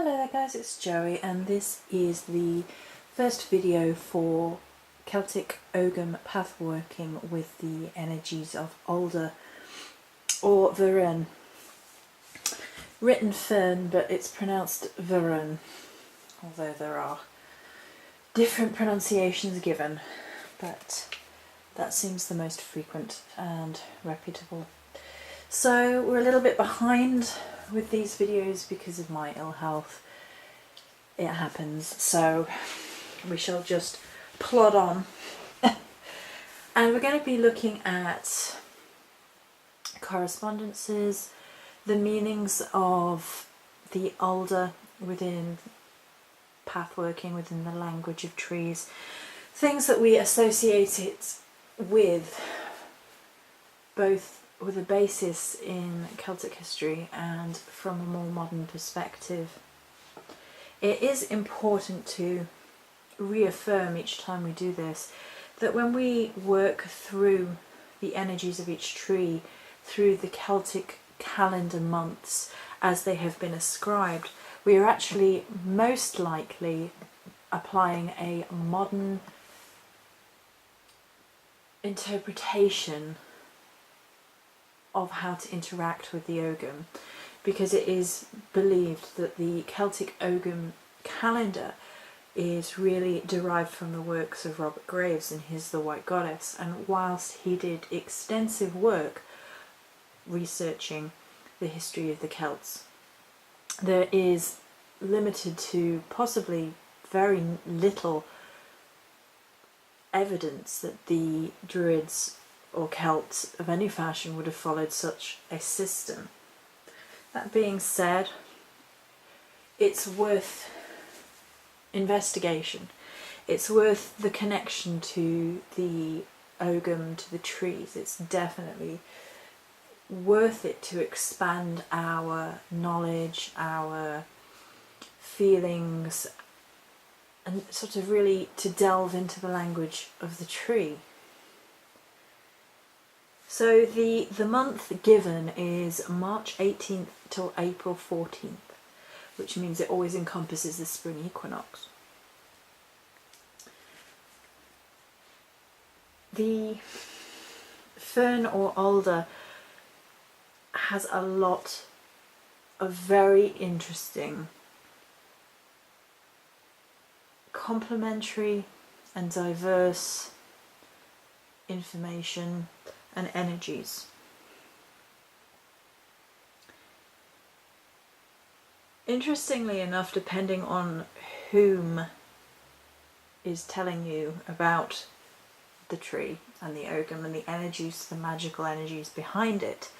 Hello there guys, it's Joey and this is the first video for Celtic Ogham pathworking with the energies of Alder or Fearn. Written Fearn but it's pronounced Fearn, although there are different pronunciations given, but that seems the most frequent and reputable. So we're a little bit behind with these videos because of my ill health. It happens, so we shall just plod on. And we're going to be looking at correspondences, the meanings of the Alder within pathworking, within the language of trees, things that we associate it with, both with a basis in Celtic history and from a more modern perspective. It is important to reaffirm each time we do this that when we work through the energies of each tree through the Celtic calendar months as they have been ascribed, we are actually most likely applying a modern interpretation of how to interact with the Ogham, because it is believed that the Celtic Ogham calendar is really derived from the works of Robert Graves in his The White Goddess, and whilst he did extensive work researching the history of the Celts, there is limited to possibly very little evidence that the Druids or Celts of any fashion would have followed such a system. That being said, it's worth investigation. It's worth the connection to the Ogham, to the trees. It's definitely worth it to expand our knowledge, our feelings, and sort of really to delve into the language of the tree. So the month given is March 18th till April 14th, which means it always encompasses the spring equinox. The Fearn or Alder has a lot of very interesting complementary and diverse information and energies. Interestingly enough, depending on whom is telling you about the tree and the Ogham and the energies, the magical energies behind it,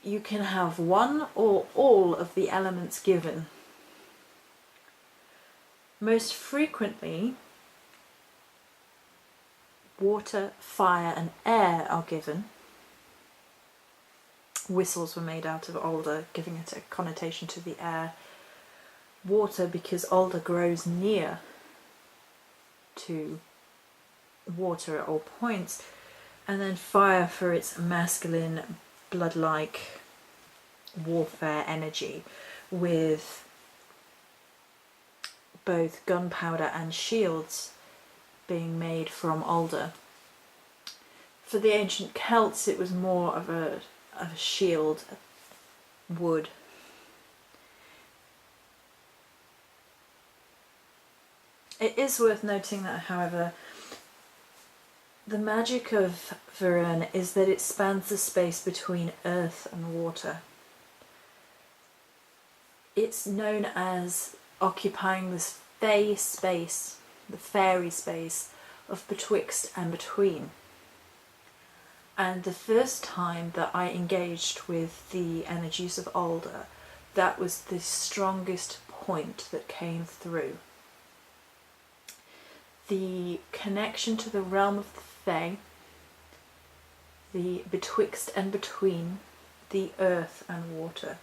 you can have one or all of the elements given. Most frequently, water, fire and air are given. Whistles were made out of alder, giving it a connotation to the air. Water because alder grows near to water at all points. And then fire for its masculine, blood-like warfare energy, with both gunpowder and shields being made from alder. For the ancient Celts it was more of a shield, wood. It is worth noting that, however, the magic of Fearn is that it spans the space between earth and water. It's known as occupying this fey space, the fairy space of betwixt and between. And the first time that I engaged with the energies of Alder, that was the strongest point that came through. The connection to the realm of the Fae, the betwixt and between, the earth and water.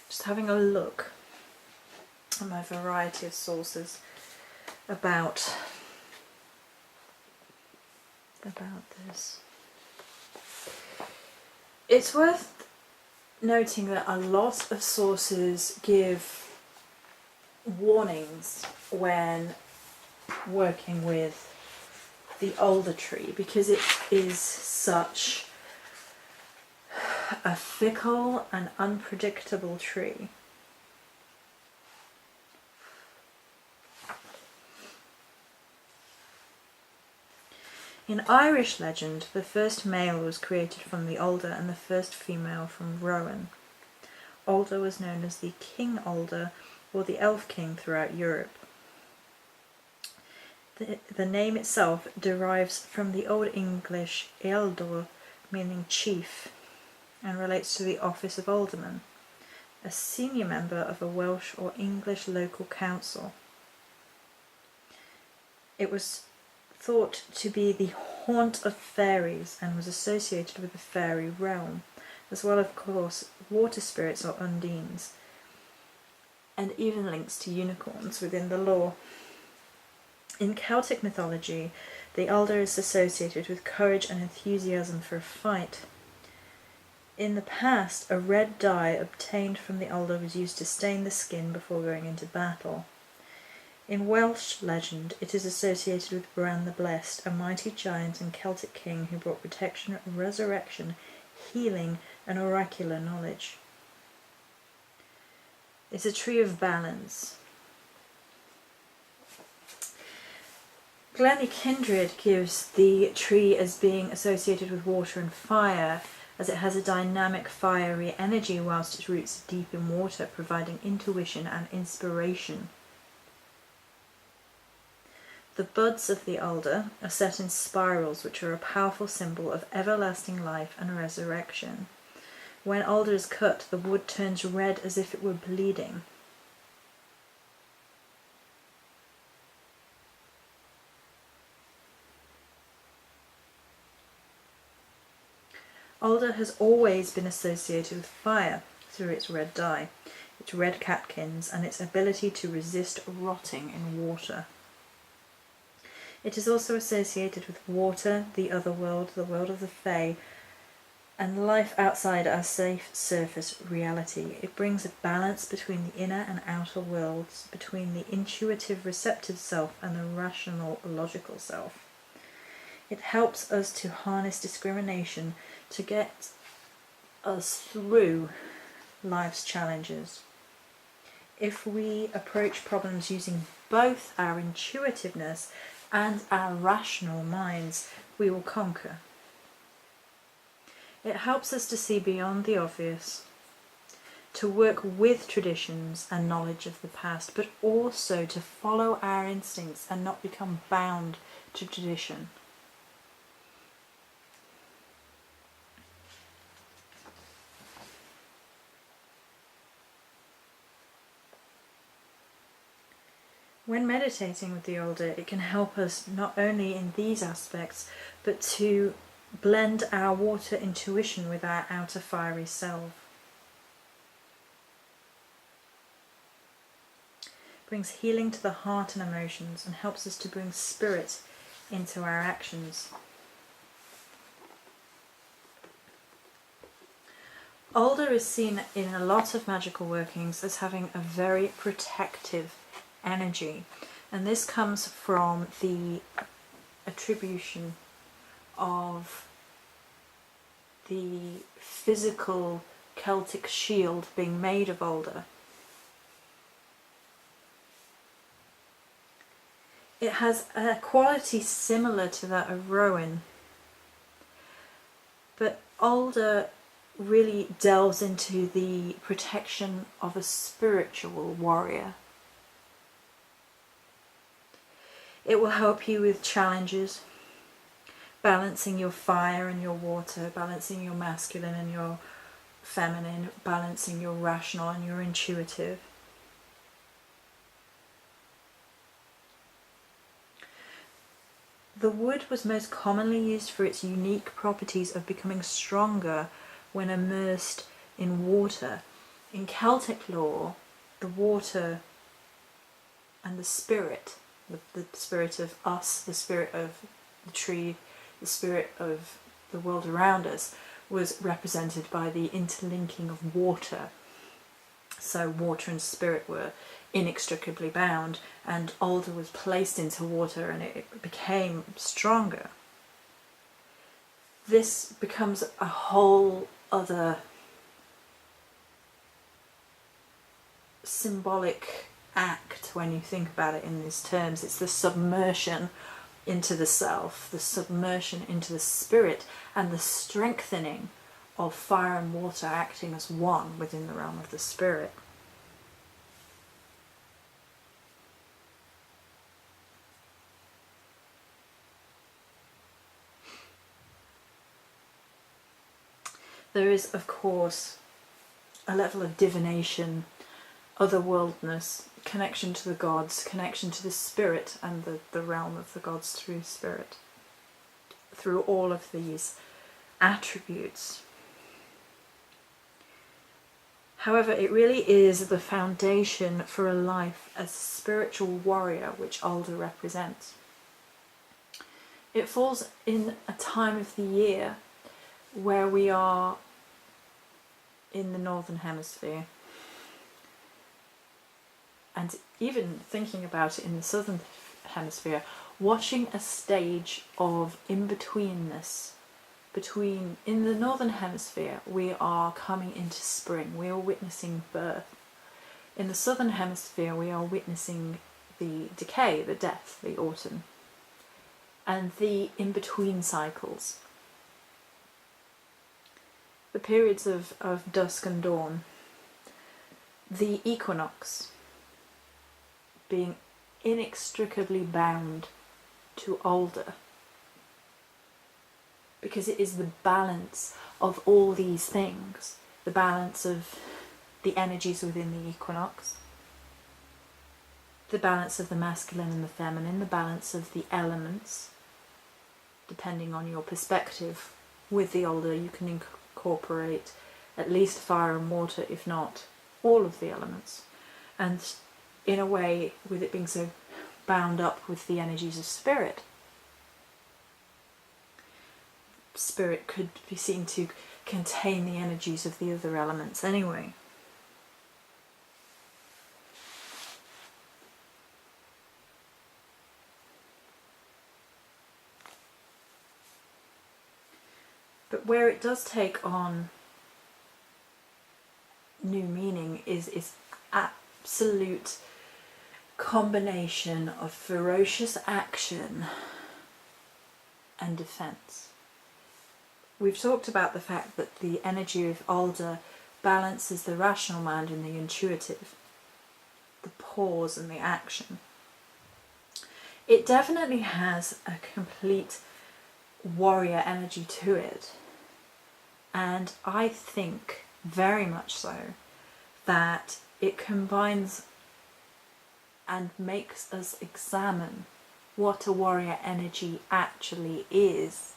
Just having a look from a variety of sources about this. It's worth noting that a lot of sources give warnings when working with the alder tree, because it is such a fickle and unpredictable tree. In Irish legend, the first male was created from the alder and the first female from rowan. Alder was known as the King Alder or the Elf King throughout Europe. The name itself derives from the Old English Ealdor, meaning chief, and relates to the office of alderman, a senior member of a Welsh or English local council. It was thought to be the haunt of fairies and was associated with the fairy realm, as well, of course, water spirits or undines, and even links to unicorns within the lore. In Celtic mythology, the alder is associated with courage and enthusiasm for a fight. In the past, a red dye obtained from the alder was used to stain the skin before going into battle. In Welsh legend, it is associated with Bran the Blessed, a mighty giant and Celtic king who brought protection, resurrection, healing, and oracular knowledge. It's a tree of balance. Glenny Kindred gives the tree as being associated with water and fire, as it has a dynamic, fiery energy whilst its roots are deep in water, providing intuition and inspiration. The buds of the alder are set in spirals, which are a powerful symbol of everlasting life and resurrection. When alder is cut, the wood turns red as if it were bleeding. Alder has always been associated with fire through its red dye, its red catkins, and its ability to resist rotting in water. It is also associated with water, the other world, the world of the Fae, and life outside our safe surface reality. It brings a balance between the inner and outer worlds, between the intuitive receptive self and the rational logical self. It helps us to harness discrimination to get us through life's challenges. If we approach problems using both our intuitiveness and our rational minds, we will conquer. It helps us to see beyond the obvious, to work with traditions and knowledge of the past, but also to follow our instincts and not become bound to tradition. When meditating with the alder, it can help us not only in these aspects, but to blend our water intuition with our outer fiery self. It brings healing to the heart and emotions and helps us to bring spirit into our actions. Alder is seen in a lot of magical workings as having a very protective energy, and this comes from the attribution of the physical Celtic shield being made of alder. It has a quality similar to that of rowan, but alder really delves into the protection of a spiritual warrior. It will help you with challenges, balancing your fire and your water, balancing your masculine and your feminine, balancing your rational and your intuitive. The wood was most commonly used for its unique properties of becoming stronger when immersed in water. In Celtic lore, the water and the spirit, the spirit of us, the spirit of the tree, the spirit of the world around us, was represented by the interlinking of water. So water and spirit were inextricably bound, and Alder was placed into water and it became stronger. This becomes a whole other symbolic act when you think about it in these terms. It's the submersion into the self, the submersion into the spirit, and the strengthening of fire and water acting as one within the realm of the spirit. There is, of course, a level of divination, otherworldness, connection to the gods, connection to the spirit and the realm of the gods through spirit, through all of these attributes. However, it really is the foundation for a life as a spiritual warrior which Alder represents. It falls in a time of the year where we are in the northern hemisphere, and even thinking about it in the southern hemisphere, watching a stage of in-betweenness. In the northern hemisphere we are coming into spring, we are witnessing birth. In the southern hemisphere we are witnessing the decay, the death, the autumn, and the in-between cycles. The periods of dusk and dawn, the equinox being inextricably bound to Alder, because it is the balance of all these things, the balance of the energies within the equinox, the balance of the masculine and the feminine, the balance of the elements, depending on your perspective. With the Alder you can incorporate at least fire and water, if not all of the elements. And in a way, with it being so bound up with the energies of spirit, spirit could be seen to contain the energies of the other elements anyway. But where it does take on new meaning is absolute combination of ferocious action and defense. We've talked about the fact that the energy of Alder balances the rational mind and the intuitive, the pause and the action. It definitely has a complete warrior energy to it, and I think very much so that it combines and makes us examine what a warrior energy actually is,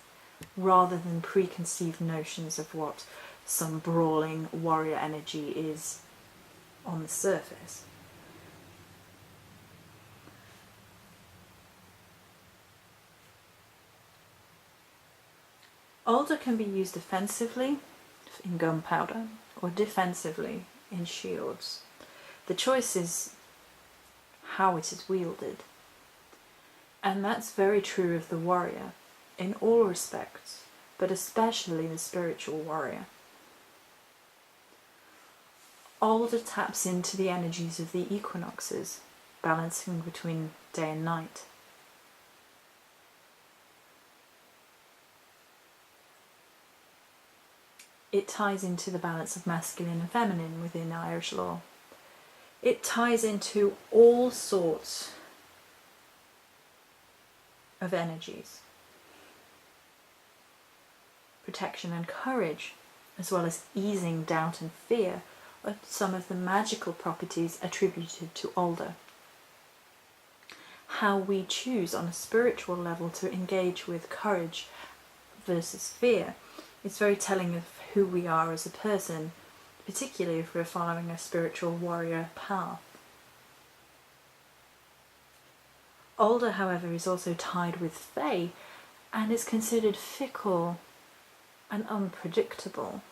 rather than preconceived notions of what some brawling warrior energy is on the surface. Alder can be used offensively in gunpowder or defensively in shields. The choice is how it is wielded. And that's very true of the warrior in all respects, but especially the spiritual warrior. Alder taps into the energies of the equinoxes, balancing between day and night. It ties into the balance of masculine and feminine within Irish law. It ties into all sorts of energies. Protection and courage, as well as easing doubt and fear, are some of the magical properties attributed to Alder. How we choose on a spiritual level to engage with courage versus fear is very telling of who we are as a person, particularly if we're following a spiritual warrior path. Alder, however, is also tied with Fae and is considered fickle and unpredictable,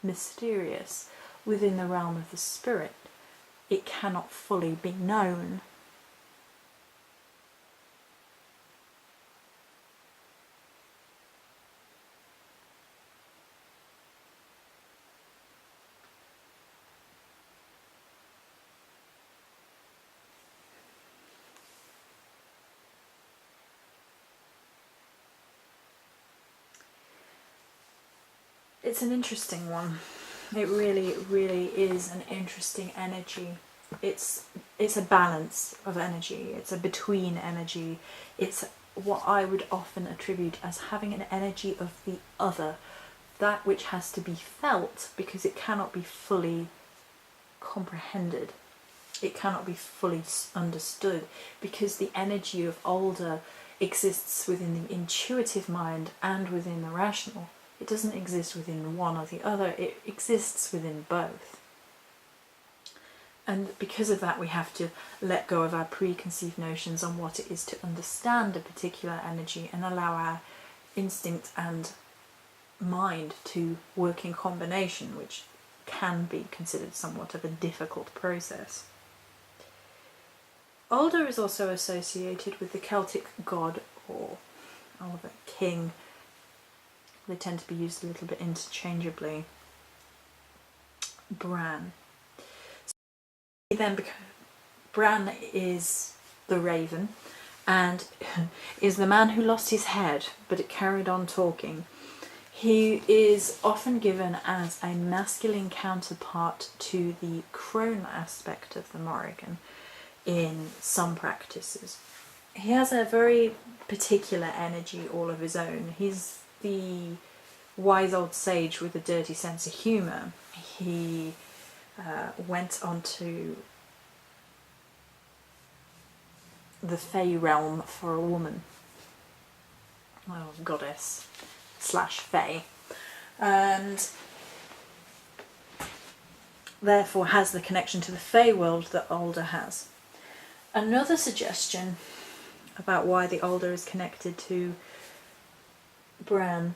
mysterious within the realm of the spirit. It cannot fully be known. It's an interesting one. It really, really is an interesting energy. It's a balance of energy. It's a between energy. It's what I would often attribute as having an energy of the other, that which has to be felt because it cannot be fully comprehended. It cannot be fully understood because the energy of Alder exists within the intuitive mind and within the rational. It doesn't exist within one or the other, it exists within both. And because of that, we have to let go of our preconceived notions on what it is to understand a particular energy and allow our instinct and mind to work in combination, which can be considered somewhat of a difficult process. Alder is also associated with the Celtic god or Alder king. They tend to be used a little bit interchangeably. Bran. Bran is the raven and is the man who lost his head, but it carried on talking. He is often given as a masculine counterpart to the crone aspect of the Morrigan in some practices. He has a very particular energy all of his own. He's the wise old sage with a dirty sense of humour. He went on to the Fae realm for a woman, goddess / Fae, and therefore has the connection to the Fae world that Alder has. Another suggestion about why the Alder is connected to Bran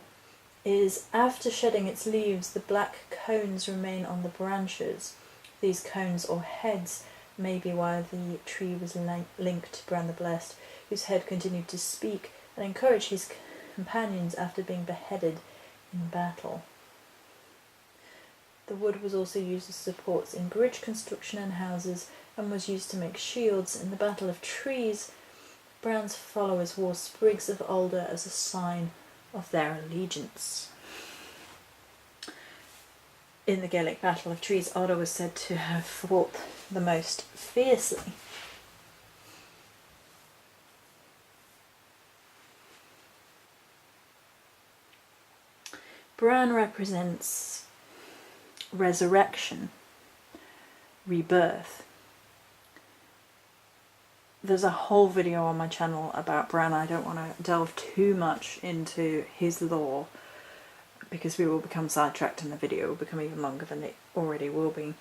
is after shedding its leaves, the black cones remain on the branches. These cones or heads may be why the tree was linked to Bran the Blessed, whose head continued to speak and encourage his companions after being beheaded in battle. The wood was also used as supports in bridge construction and houses and was used to make shields. In the Battle of Trees, Bran's followers wore sprigs of alder as a sign of their allegiance. In the Gaelic Battle of Trees, Alder was said to have fought the most fiercely. Bran represents resurrection, rebirth. There's a whole video on my channel about Bran. I don't want to delve too much into his lore because we will become sidetracked and the video will become even longer than it already will be.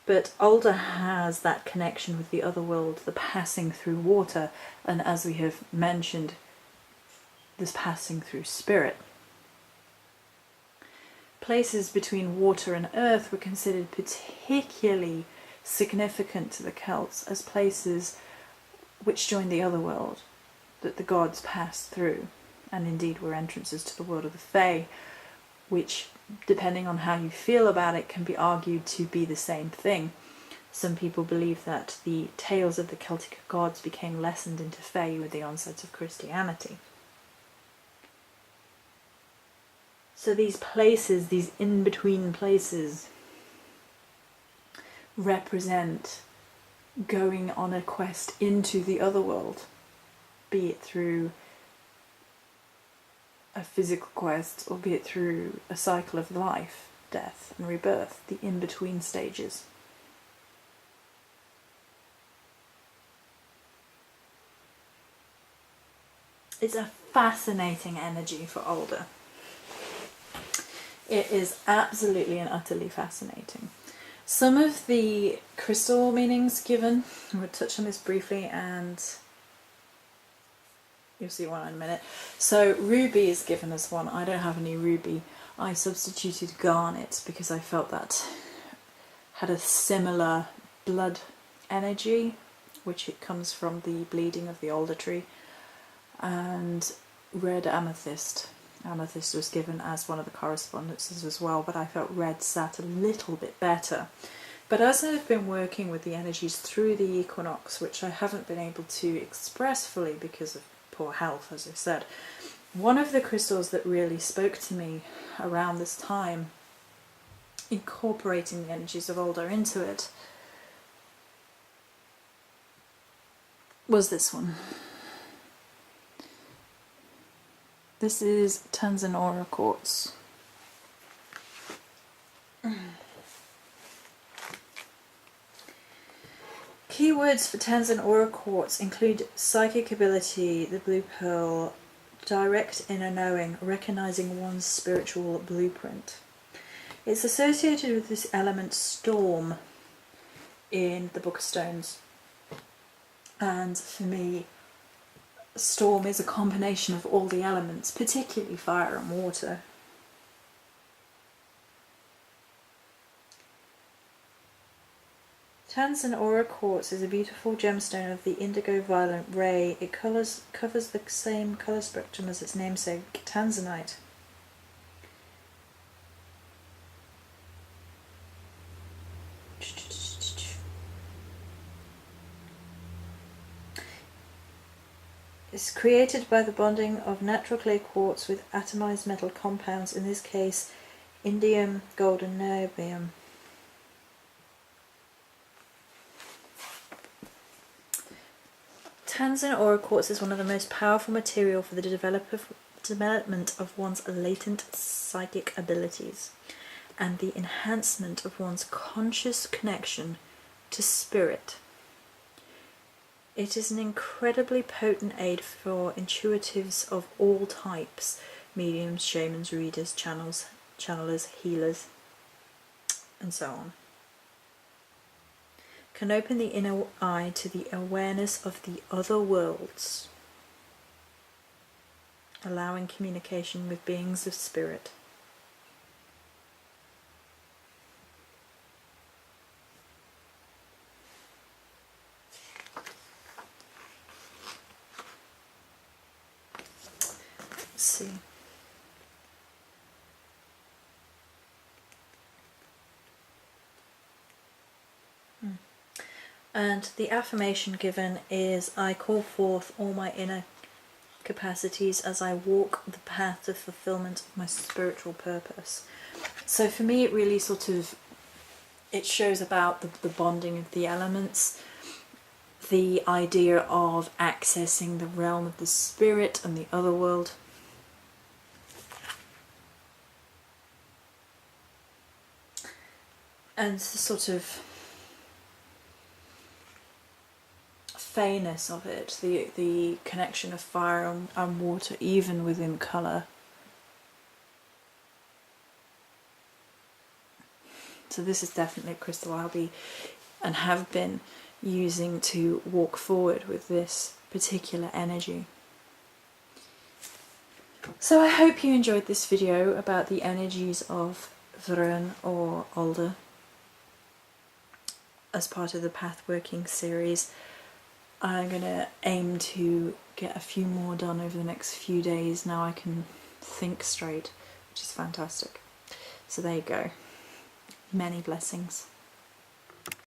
But Alder has that connection with the other world, the passing through water, and as we have mentioned, this passing through spirit. Places between water and earth were considered particularly significant to the Celts as places which joined the other world that the gods passed through, and indeed were entrances to the world of the Fae, which, depending on how you feel about it, can be argued to be the same thing. Some people believe that the tales of the Celtic gods became lessened into Fae with the onset of Christianity. So these places, these in-between places, represent going on a quest into the other world, be it through a physical quest or be it through a cycle of life, death and rebirth, the in-between stages. It's a fascinating energy for Alder. It is absolutely and utterly fascinating. Some of the crystal meanings given, I'm going to touch on this briefly, and You'll see one in a minute. So ruby is given as one. I don't have any ruby. I substituted garnet because I felt that had a similar blood energy, which it comes from the bleeding of the alder tree. And red amethyst. Amethyst was given as one of the correspondences as well, but I felt red sat a little bit better. But as I've been working with the energies through the equinox, which I haven't been able to express fully because of poor health, as I said, one of the crystals that really spoke to me around this time, incorporating the energies of Alder into it, was this one. This is Tanzanora quartz. Keywords for Tanzanora quartz include psychic ability, the blue pearl, direct inner knowing, recognizing one's spiritual blueprint. It's associated with this element storm in the Book of Stones. And for me, storm is a combination of all the elements, particularly fire and water. Tanzanora quartz is a beautiful gemstone of the indigo violet ray. It covers the same colour spectrum as its namesake, tanzanite. It's created by the bonding of natural clay quartz with atomized metal compounds, in this case indium, gold and niobium. Tanzanora quartz is one of the most powerful material for the development of one's latent psychic abilities and the enhancement of one's conscious connection to spirit. It is an incredibly potent aid for intuitives of all types, mediums, shamans, readers, channelers, healers, and so on. Can open the inner eye to the awareness of the other worlds, allowing communication with beings of spirit. Let's see. And the affirmation given is, I call forth all my inner capacities as I walk the path to fulfillment of my spiritual purpose. So for me it really it shows about the bonding of the elements, the idea of accessing the realm of the spirit and the other world. And the sort of fairness of it, the connection of fire and water even within colour. So this is definitely a crystal I'll be and have been using to walk forward with this particular energy. So I hope you enjoyed this video about the energies of Fearn or Alder as part of the pathworking series. I'm going to aim to get a few more done over the next few days. Now I can think straight, which is fantastic. So there you go. Many blessings.